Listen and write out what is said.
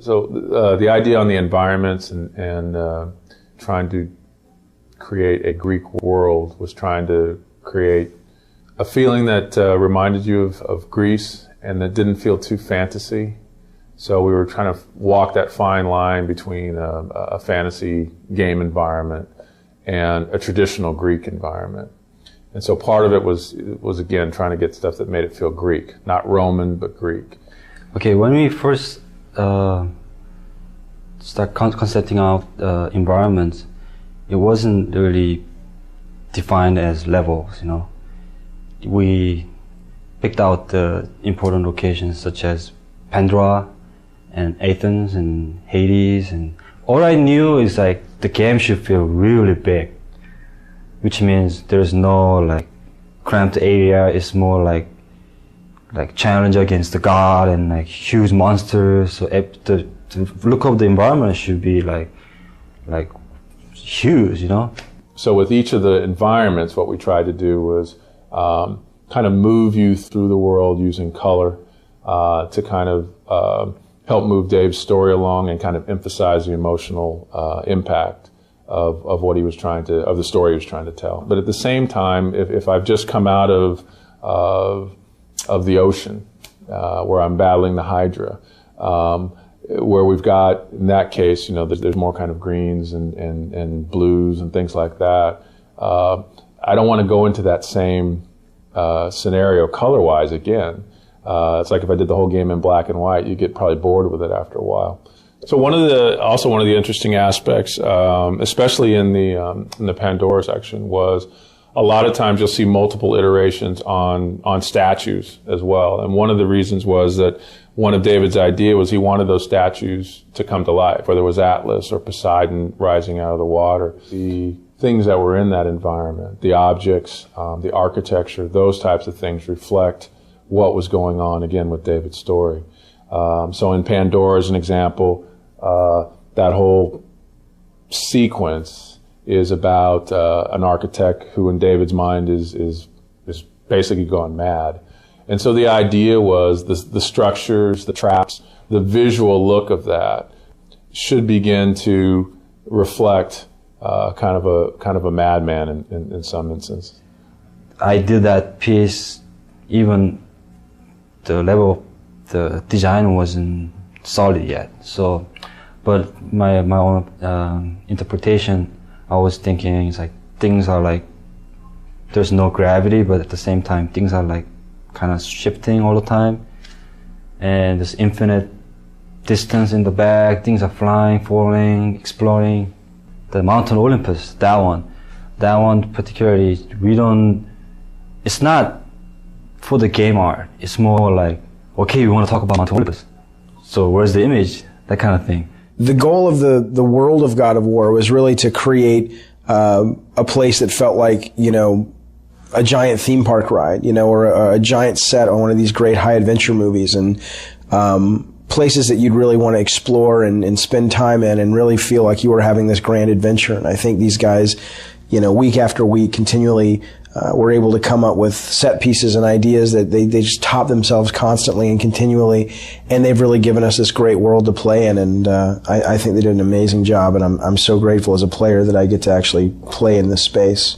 the idea on the environments and trying to create a Greek world was trying to create a feeling that reminded you of Greece and that didn't feel too fantasy. So we were trying to walk that fine line between a fantasy game environment and a traditional Greek environment. And so part of it was again trying to get stuff that made it feel Greek, not Roman, but Greek. Okay, when we first start concepting out environments, it wasn't really defined as levels, you know. We picked out the important locations such as Pandora and Athens and Hades, and all I knew is like the game should feel really big, which means there's no like cramped area. It's more like challenge against the god and like huge monsters. So the look of the environment should be like huge, you know. So with each of the environments, what we tried to do was kind of move you through the world using color to kind of help move Dave's story along and kind of emphasize the emotional impact of what he was trying to, of the story he was trying to tell. But at the same time, if I've just come out of the ocean, where I'm battling the Hydra, where we've got, in that case, you know, there's more kind of greens and blues and things like that. I don't want to go into that same scenario color-wise again. It's like if I did the whole game in black and white, you get probably bored with it after a while. So one of the interesting aspects, especially in the Pandora section, was a lot of times you'll see multiple iterations on statues as well. And one of the reasons was that one of David's idea was he wanted those statues to come to life, whether it was Atlas or Poseidon rising out of the water. The things that were in that environment, the objects, the architecture, those types of things reflect what was going on, again, with David's story. So in Pandora, as an example, that whole sequence is about an architect who, in David's mind, is basically gone mad. And so the idea was the structures, the traps, the visual look of that should begin to reflect kind of a madman in some instances. I did that piece, even the level of the design wasn't solid yet. So, but my own interpretation, I was thinking it's like things are like there's no gravity, but at the same time things are like kind of shifting all the time, and there's infinite distance in the back. Things are flying, falling, exploring. The Mountain Olympus, that one particularly, it's not for the game art. It's more like, okay, we want to talk about Mountain Olympus, so where's the image? That kind of thing. The goal of the world of God of War was really to create a place that felt like, you know, a giant theme park ride, you know, or a giant set on one of these great high adventure movies, and places that you'd really want to explore and spend time in and really feel like you were having this grand adventure. And I think these guys, you know, week after week continually were able to come up with set pieces and ideas that they just top themselves constantly and continually, and they've really given us this great world to play in, and I think they did an amazing job, and I'm so grateful as a player that I get to actually play in this space.